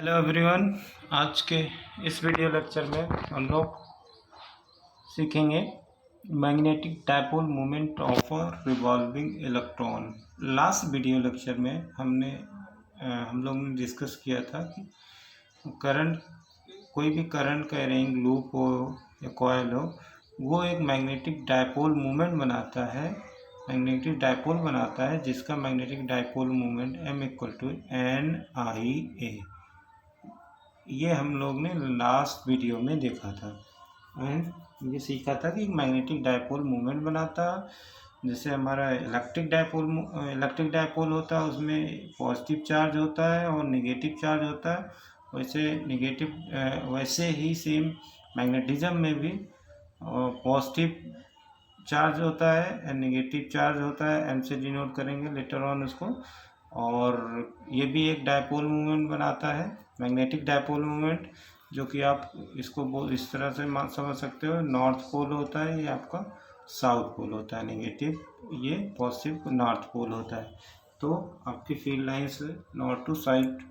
Hello everyone. आज के इस वीडियो लेक्चर में हम लोग सीखेंगे magnetic dipole moment of a revolving electron. Last video lecture में हम लोग ने डिस्कस किया था कि करंट, कोई भी करंट का रिंग लूप हो या कॉइल हो, वो एक मैग्नेटिक डायपोल मोमेंट बनाता है। मैग्नेटिक डायपोल बनाता है जिसका मैग्नेटिक डायपोल मोमेंट M=N(I)A। ये हम लोग ने लास्ट वीडियो में देखा था एंड ये सीखा था कि मैग्नेटिक डायपोल मूवमेंट बनाता, जैसे हमारा इलेक्ट्रिक डायपोल होता है, उसमें पॉजिटिव चार्ज होता है और नेगेटिव चार्ज होता है। वैसे ही सेम मैग्नेटिज्म में भी पॉजिटिव चार्ज होता है एंड नेगेटिव चार्ज होता है। एम से डिनोट करेंगे लेटर ऑन उसको। और ये भी एक डायपोल मूवमेंट बनाता है, मैग्नेटिक डायपोल मूवमेंट, जो कि आप इसको इस तरह से समझ सकते हो। नॉर्थ पोल होता है, ये आपका साउथ पोल होता है नेगेटिव, ये पॉजिटिव नॉर्थ पोल होता है। तो आपकी field lines north to south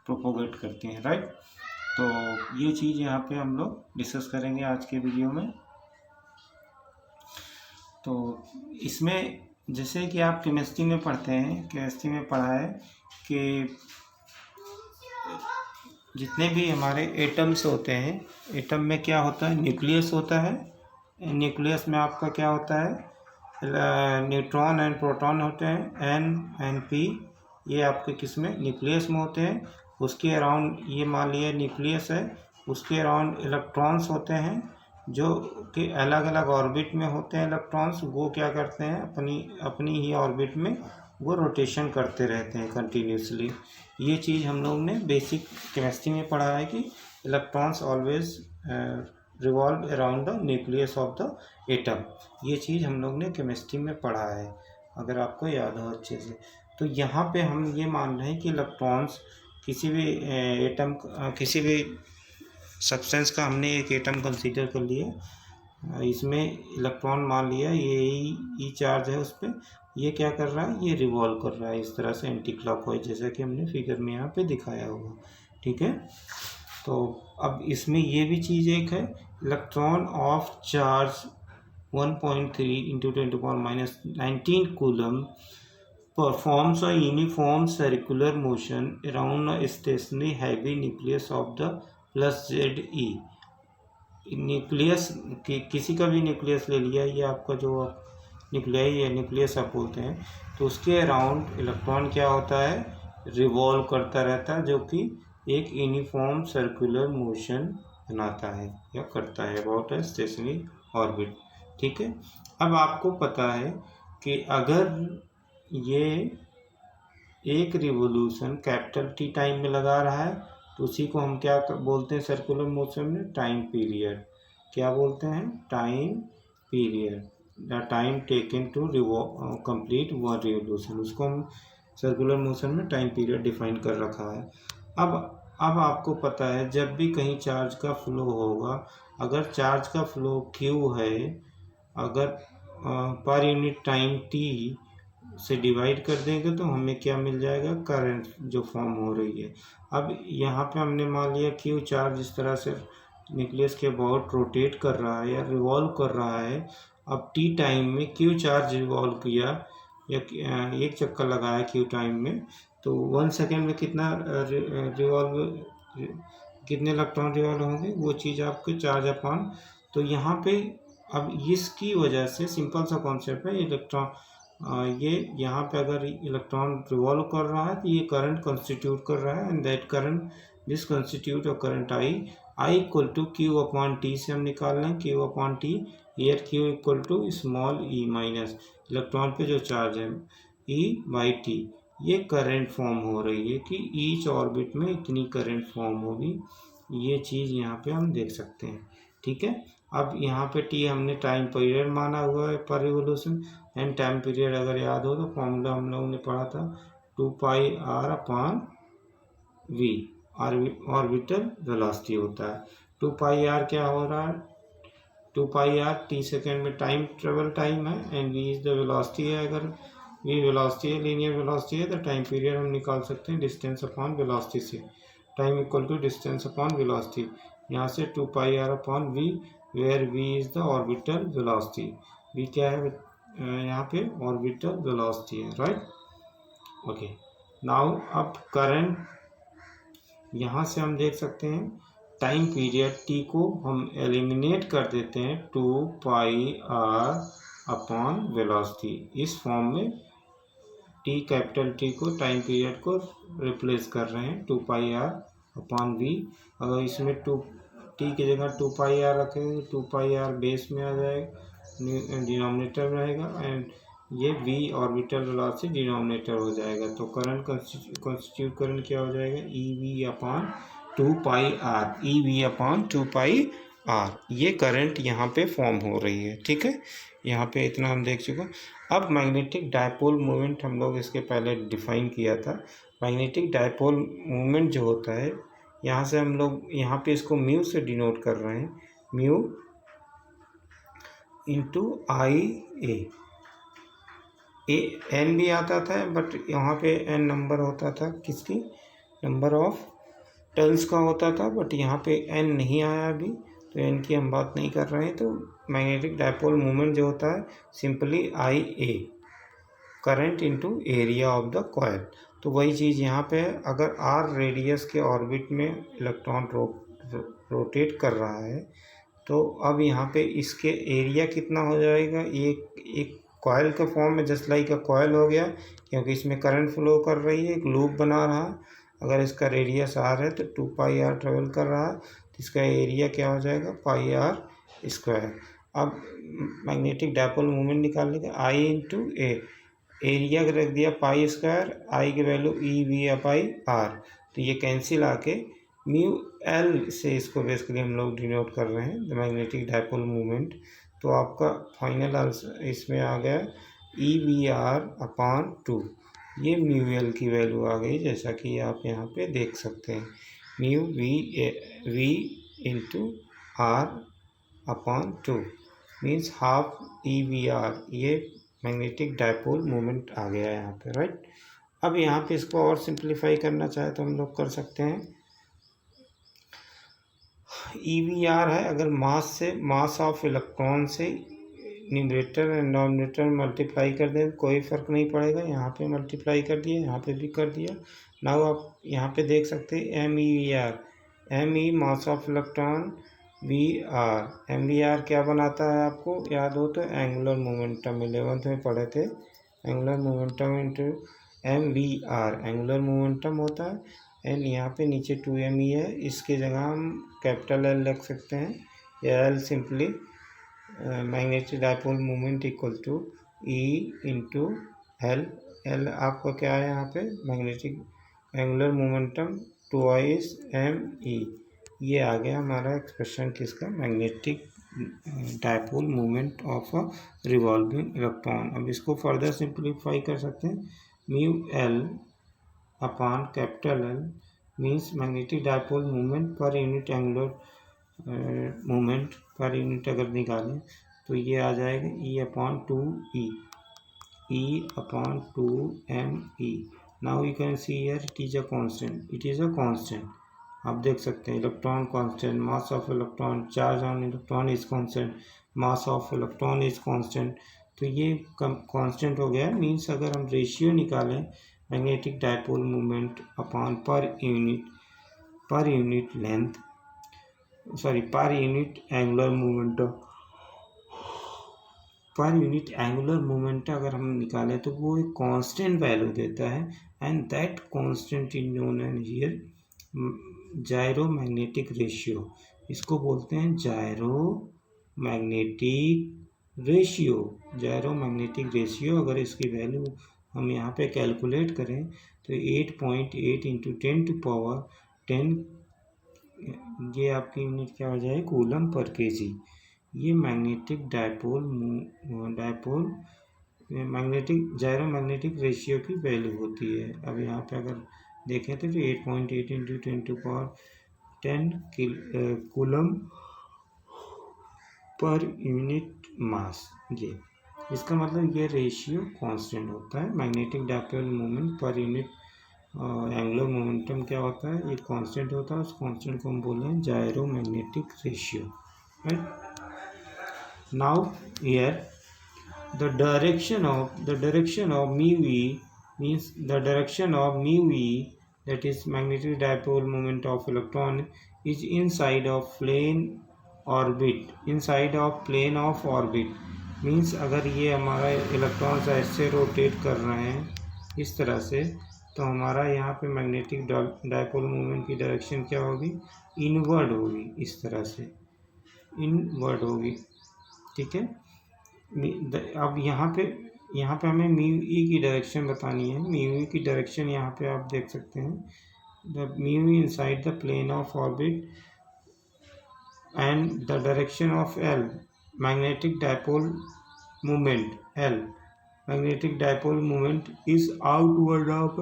propagate करती हैं, राइट। तो ये चीज़ यहाँ पे हम लोग डिस्कस करेंगे आज के वीडियो में। तो इसमें जैसे कि आप केमिस्ट्री में पढ़ते हैं, केमिस्ट्री में पढ़ा है कि जितने भी हमारे एटम्स होते हैं, एटम में क्या होता है, न्यूक्लियस होता है। न्यूक्लियस में आपका क्या होता है, न्यूट्रॉन एंड प्रोटॉन होते हैं, एन एंड पी। ये आपके किस में, न्यूक्लियस में होते हैं। उसके अराउंड, ये मान लिया न्यूक्लियस है, उसके अराउंड इलेक्ट्रॉन्स होते हैं जो कि अलग अलग ऑर्बिट में होते हैं। इलेक्ट्रॉन्स वो क्या करते हैं, अपनी ही ऑर्बिट में वो रोटेशन करते रहते हैं कंटिन्यूसली। ये चीज़ हम लोग ने बेसिक केमिस्ट्री में पढ़ा है कि electrons always revolve around the nucleus of the atom. ये चीज़ हम लोग ने केमिस्ट्री में पढ़ा है, अगर आपको याद हो अच्छे से। तो यहाँ पे हम ये मान रहे हैं कि इलेक्ट्रॉन्स किसी भी एटम, किसी भी सब्सटेंस का हमने एक एटम कंसीडर कर लिया, इसमें इलेक्ट्रॉन मान लिया, ये ई चार्ज है उस पर, ये क्या कर रहा है, ये रिवॉल्व कर रहा है इस तरह से एंटी क्लॉकवाइज, जैसा कि हमने फिगर में यहाँ पे दिखाया हुआ, ठीक है। तो अब इसमें ये भी चीज़ एक है, electron of charge 1.3 × 10⁻⁹ coulomb performs a uniform circular motion around a stationary heavy nucleus of the plus ZE। Nucleus किसी का भी न्यूक्लियस ले लिया, ये आपका जो न्यूक्लियाई या न्यूक्लियस आप बोलते हैं, तो उसके अराउंड इलेक्ट्रॉन क्या होता है, रिवॉल्व करता रहता है, जो कि एक यूनिफॉर्म सर्कुलर मोशन बनाता है या करता है अबाउट अ स्टेशनरी ऑर्बिट, ठीक है। अब आपको पता है कि अगर ये एक रिवोल्यूशन कैपिटल टी टाइम में लगा रहा है, तो उसी को हम क्या बोलते हैं सर्कुलर मोशन में, टाइम पीरियड। क्या बोलते हैं, time period, the time taken to complete one revolution, उसको हम सर्कुलर मोशन में टाइम पीरियड डिफाइन कर रखा है। अब आपको पता है जब भी कहीं चार्ज का फ्लो होगा, अगर चार्ज का फ्लो क्यू है, अगर पर यूनिट टाइम टी से डिवाइड कर देंगे तो हमें क्या मिल जाएगा, करंट जो फॉर्म हो रही है। अब यहाँ पे हमने मान लिया क्यू चार्ज इस तरह से न्यूक्लियस के अबाउट रोटेट कर रहा है या रिवॉल्व कर रहा है। अब टी टाइम में क्यू चार्ज रिवॉल्व किया या एक चक्कर लगाया क्यू टाइम में, तो 1 सेकेंड में कितना कितने इलेक्ट्रॉन रिवॉल्व होंगे, वो चीज़ आपके चार्ज अपॉन। तो यहाँ पे अब इसकी वजह से सिंपल सा कॉन्सेप्ट है, इलेक्ट्रॉन ये यहाँ पे अगर इलेक्ट्रॉन रिवॉल्व कर रहा है तो ये करंट कंस्टिट्यूट कर रहा है, and that current this constitute of current I equal to q upon t से हम निकाल लें, q upon t, where q equal to small e minus electron पे जो चार्ज है E/T। ये करंट फॉर्म हो रही है कि ईच ऑर्बिट में इतनी करंट फॉर्म होगी, ये चीज़ यहाँ पे हम देख सकते हैं, ठीक है। अब यहाँ पे टी हमने टाइम पीरियड माना हुआ है per revolution, and time period अगर याद हो तो फॉर्मूला हम लोगों ने पढ़ा था 2πr/v, ऑर्बिटल वेलोसिटी होता है। 2πr क्या हो रहा है, 2πr टी सेकेंड में टाइम ट्रेवल टाइम है, and v is the velocity है। अगर v वेलोसिटी है, लीनियर वेलोसिटी है, तो टाइम पीरियड हम निकाल सकते हैं डिस्टेंस अपॉन वेलोसिटी से। Time equal to distance upon velocity. यहाँ से 2πr upon v, where v is the orbital velocity. v क्या है यहाँ पे? ऑर्बिटल वेलोसिटी है, राइट। ओके, नाउ अब करंट यहाँ से हम देख सकते हैं टाइम पीरियड t को हम एलिमिनेट कर देते हैं 2πr अपॉन वेलोसिटी। इस फॉर्म में t, कैपिटल T को, टाइम पीरियड को रिप्लेस कर रहे हैं 2πr अपॉन v। अगर इसमें t की जगह 2πr रखेंगे तो 2πr बेस में आ जाएगा, डिनोमिनेटर में रहेगा, एंड ये v ऑर्बिटल वेलोसिटी डिनोमिनेटर हो जाएगा। तो करंट कॉन्स्टिट्यूट करंट क्या हो जाएगा? EV upon 2πr, EV upon 2πr। ये करंट यहाँ पे फॉर्म हो रही है, ठीक है। यहाँ पे इतना हम देख चुके। अब मैग्नेटिक डायपोल मोमेंट हम लोग इसके पहले डिफाइन किया था। मैग्नेटिक डायपोल मोमेंट जो होता है, यहाँ से हम लोग यहाँ पे इसको म्यू से डिनोट कर रहे हैं, म्यू इंटू IA। n भी आता था, बट यहाँ पे n नंबर होता था, किसकी? नंबर ऑफ टर्न्स का होता था, बट यहाँ पे n नहीं आया अभी, तो n की हम बात नहीं कर रहे हैं। तो मैग्नेटिक डायपोल मोमेंट जो होता है simply IA, current into area of the coil. तो वही चीज़ यहाँ पे है। अगर r रेडियस के ऑर्बिट में इलेक्ट्रॉन रोटेट कर रहा है, तो अब यहाँ पे इसके एरिया कितना हो जाएगा? एक कॉइल के फॉर्म में, जस्ट लाइक अ कॉइल हो गया, क्योंकि इसमें करंट फ्लो कर रही है, एक लूप बना रहा है। अगर इसका रेडियस r है तो 2πr ट्रेवल कर रहा है, तो इसका एरिया क्या हो जाएगा? πr²। अब मैग्नेटिक डायपोल मोमेंट निकालने का I इंटू ए, एरिया रख दिया π², I की वैल्यू EV/r, तो ये कैंसिल आके μL से इसको बेसिकली हम लोग डिनोट कर रहे हैं द मैग्नेटिक डायपोल मोमेंट। तो आपका फाइनल आंसर इसमें आ गया EVR/2। ये μL की वैल्यू आ गई, जैसा कि आप यहाँ पे देख सकते हैं, μV into R/2 means half EVR। ये मैग्नेटिक डायपोल मोमेंट आ गया है यहाँ पे, राइट। अब यहाँ पे इसको और सिंप्लीफाई करना चाहे तो हम लोग कर सकते हैं। EVR है, अगर मास ऑफ इलेक्ट्रॉन से न्यूमरेटर एंड डिनोमिनेटर मल्टीप्लाई कर दें कोई फ़र्क नहीं पड़ेगा। यहाँ पे मल्टीप्लाई कर दिया, यहाँ पे भी कर दिया। नाउ आप यहाँ पे देख सकते हैं MEVR, ME mass of electron, VR, MVR क्या बनाता है आपको याद हो तो? एंगुलर मोमेंटम, 11th में पढ़े थे। Angular momentum into MVR angular momentum होता है, एंड यहाँ पे नीचे 2ME है, इसके जगह हम कैपिटल L रख सकते हैं, या L simply magnetic dipole moment equal to E into L। L आपका क्या है यहाँ पे? Magnetic angular momentum 2Is ME। ये आ गया हमारा एक्सप्रेशन किसका? Magnetic dipole moment of a revolving electron. अब इसको फर्दर सिंप्लीफाई कर सकते हैं, μL upon capital L means magnetic dipole moment per unit angular moment per unit अगर निकालें तो ये आ जाएगा E/2E, E/2ME। Now you can see here it is a constant, it is a constant. आप देख सकते हैं electron constant, mass of electron, charge on electron is constant, mass of electron is constant. तो ये कांस्टेंट हो गया। Means अगर हम रेशियो निकालें magnetic dipole moment upon per unit length, sorry पर यूनिट एंगुलर मोमेंटम, पर यूनिट एंगुलर मोमेंट अगर हम निकालें तो वो एक कांस्टेंट वैल्यू देता है, and that constant is known as here gyromagnetic ratio. इसको बोलते हैं gyromagnetic ratio. Gyromagnetic ratio अगर इसकी वैल्यू हम यहाँ पे कैलकुलेट करें तो 8.8 इंटू 10⁻10, ये आपकी यूनिट क्या हो जाए? Coulomb per KG. ये मैग्नेटिक मैग्नेटिक जायरो मैग्नेटिक रेशियो की वैल्यू होती है। अब यहाँ पे अगर देखें तो 8.8 into 10⁻10 coulomb per unit mass. ये इसका मतलब ये रेशियो कांस्टेंट होता है magnetic dipole moment per unit angular momentum क्या होता है, ये कांस्टेंट होता है, उस कांस्टेंट को हम बोले हैं gyromagnetic ratio, right. Now here the direction of mu e means the direction of mu e, that is magnetic dipole moment of electron, is inside of plane of orbit means अगर ये हमारा electrons ऐसे rotate कर रहे हैं इस तरह से, तो हमारा यहाँ पे मैग्नेटिक डाइपोल मोमेंट की डायरेक्शन क्या होगी, इनवर्ड होगी, इस तरह से इनवर्ड होगी, ठीक है। अब यहाँ पे हमें म्यू ई की डायरेक्शन बतानी है। म्यू ई की डायरेक्शन यहाँ पे आप देख सकते हैं, the mu e inside the plane of orbit and the direction of L magnetic dipole moment, L magnetic dipole moment is outward of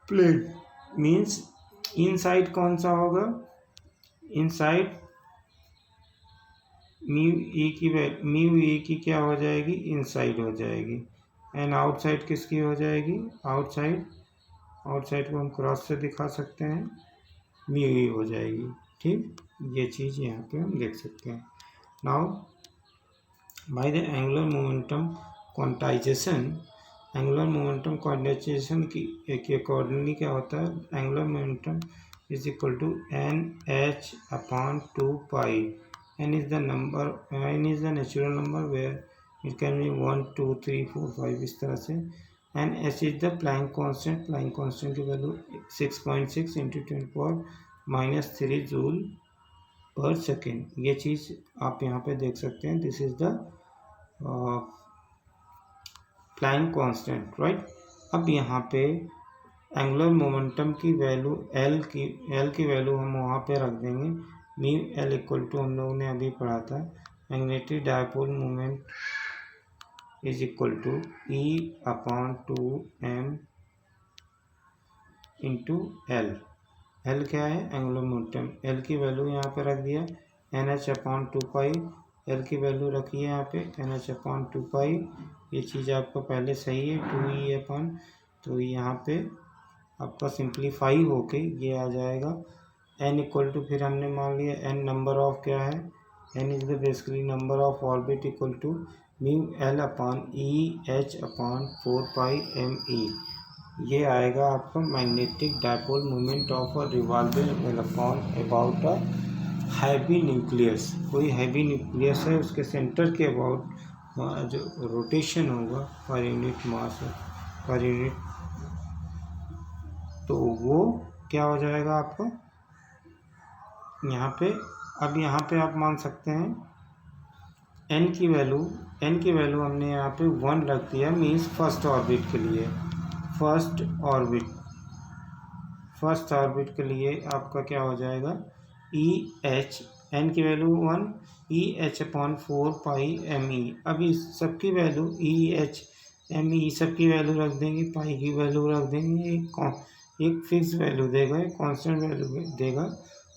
plane means inside कौन सा होगा, इनसाइड म्यू ई की क्या हो जाएगी, इनसाइड हो जाएगी, एंड आउटसाइड किसकी हो जाएगी, आउटसाइड को हम क्रॉस से दिखा सकते हैं, म्यू ई हो जाएगी, ठीक। ये चीज़ यहाँ पे हम देख सकते हैं। Now by the angular momentum quantization, angular momentum quantization की अकॉर्डिंगली क्या होता है, angular momentum is equal to n h upon 2 pi, n is the natural number where it can be 1 2 3 4 5 इस तरह से, and h is the Planck constant की value 6.6 into 10⁻³ joule पर second. ये चीज़ आप यहाँ पे देख सकते हैं, this is the Planck constant, right. अब यहाँ पे एंगुलर मोमेंटम की वैल्यू L की वैल्यू हम वहाँ पे रख देंगे, म्यू एल इक्वल टू हम लोगों ने अभी पढ़ा था, magnetic dipole moment is equal to e upon 2m into L. L क्या है, एंगुलर मोमेंटम, एल की वैल्यू यहाँ पे रख दिया, n h upon 2 pi, L की वैल्यू रखी है यहाँ पे एन एच अपॉन 2 पाई। ये चीज़ आपका पहले सही है, 2e अपॉन, तो यहाँ पे आपका सिंप्लीफाई होके ये आ जाएगा n इक्वल टू, फिर हमने मान लिया n नंबर ऑफ क्या है, n is the basically number of orbit equal to mu L upon e h upon 4 pi m e. ये आएगा आपका magnetic dipole moment of a revolving electron about a heavy nucleus. कोई heavy nucleus है, उसके centre के about जो rotation होगा per unit mass per unit, तो वो क्या हो जाएगा आपका यहाँ पे। अब यहाँ पे आप मान सकते हैं n की वैल्यू हमने यहाँ पे 1 रख दिया, मीन्स फर्स्ट ऑर्बिट के लिए, फर्स्ट ऑर्बिट के लिए आपका क्या हो जाएगा, ई एच, n की value 1, e h upon 4 pi m e. अब इस सबकी value e h m e सबकी वैल्यू रख देंगे, पाई की वैल्यू रख देंगे, एक फिक्स वैल्यू देगा, एक कांस्टेंट वैल्यू देगा,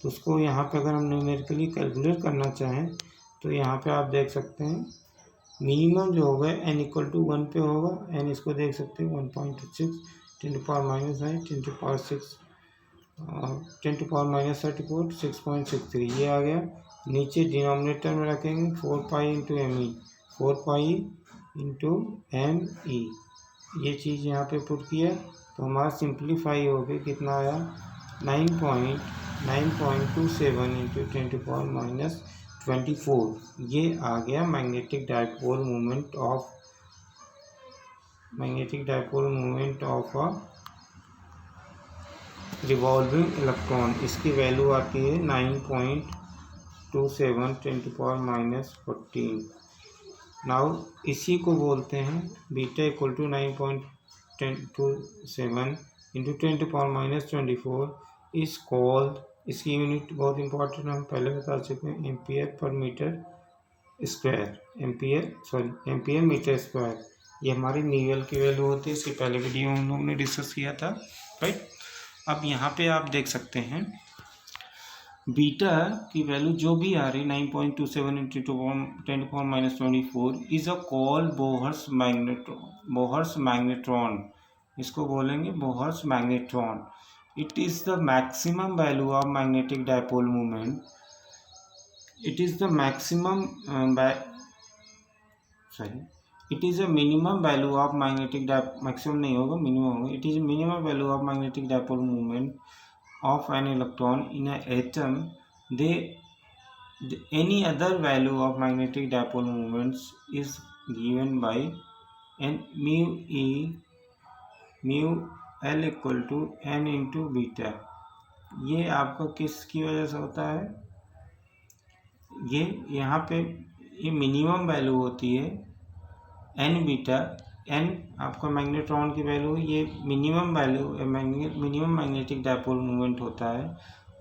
तो उसको यहाँ पे अगर हम न्यूमेरिकली कैलकुलेट करना चाहें तो यहाँ पे आप देख सकते हैं मिनिमम जो होगा n इक्वल टू 1 पे होगा, n इसको देख सकते हैं 1.6 10⁻⁹ 10⁻34 6.63 ये आ गया। नीचे डिनोमिनेटर में रखेंगे 4 pi into m e, 4 pi into m e, ये चीज़ यहाँ पे पुट किया तो हमारा सिंप्लीफाई हो गया, कितना आया 9.27 इंटू 10⁻24, ये आ गया magnetic dipole moment of a revolving electron. इसकी वैल्यू आती है 9.27 10⁻14। नाउ इसी को बोलते हैं बीटा इक्वल टू 9.27 इंटू 10⁻24 इस कॉल्ड, इसकी यूनिट बहुत इंपॉर्टेंट हम पहले बता चुके हैं, एम्पियर मीटर स्क्वायर। ये हमारी न्यूएल की वैल्यू होती है, इसकी पहले वीडियो हम लोगों ने डिस्कस किया था, राइट। अब यहाँ पे आप देख सकते हैं बीटा की वैल्यू जो भी आ रही 9.27 into 10⁻24 is a called Bohr's magnetron इसको बोलेंगे Bohr's magnetron. It is the maximum value of magnetic dipole moment. It is the maximum it is a minimum value of magnetic maximum नहीं होगा, minimum होगा। it is minimum value of magnetic dipole moment of an electron in an atom. Any other value of magnetic dipole moments is given by n mu L equal to n into beta. ये आपका किसकी वजह से होता है? ये यहाँ पे ये मिनिमम वैल्यू होती है एन बीटा। एन आपका मैग्नेट्रॉन की वैल्यू, ये minimum value minimum magnetic dipole movement होता है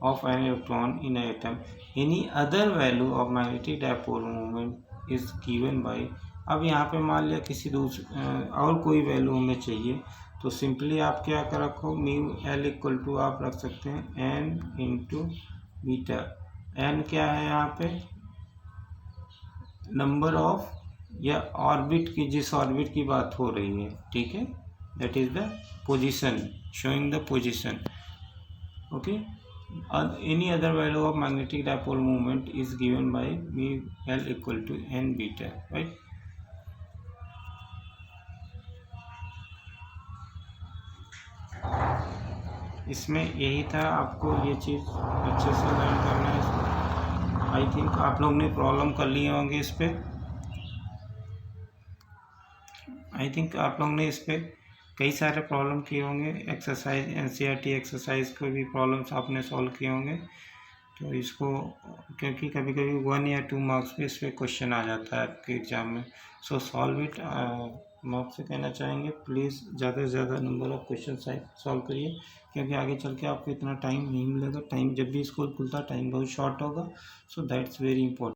of an electron in atom. Any other value of magnetic dipole movement is given bye. अब यहाँ पे मान लिया किसी दूसरे और कोई वैल्यू हमें चाहिए, तो सिंपली आप क्या कर रखो, म्यू एल इक्वल टू आप रख सकते हैं एन इंटू बीटा। एन क्या है यहाँ पे? नंबर ऑफ या ऑर्बिट की, जिस ऑर्बिट की बात हो रही है, ठीक है, that is the position, showing the position. Okay, any other value of magnetic dipole movement is given by mu L equal to N beta, right. इसमें यही था, आपको ये चीज़ अच्छे से लर्न करना है इसको। आई थिंक आप लोग ने प्रॉब्लम कर लिए होंगे इस पर। आई थिंक आप लोग ने इस पर कई सारे प्रॉब्लम किए होंगे। एक्सरसाइज एनसीईआरटी एक्सरसाइज को भी प्रॉब्लम्स आपने सॉल्व किए होंगे। तो इसको, क्योंकि कभी कभी 1 या 2 मार्क्स पे इस पर क्वेश्चन आ जाता है आपके एग्ज़ाम में, सो सॉल्व इट। हम आपसे कहना चाहेंगे प्लीज़ ज़्यादा से ज़्यादा नंबर ऑफ़ क्वेश्चन सॉल्व करिए, क्योंकि आगे चल के आपको इतना टाइम नहीं मिलेगा। टाइम जब भी स्कूल खुलता है टाइम बहुत शॉर्ट होगा, सो दैट्स वेरी इंपॉर्टेंट।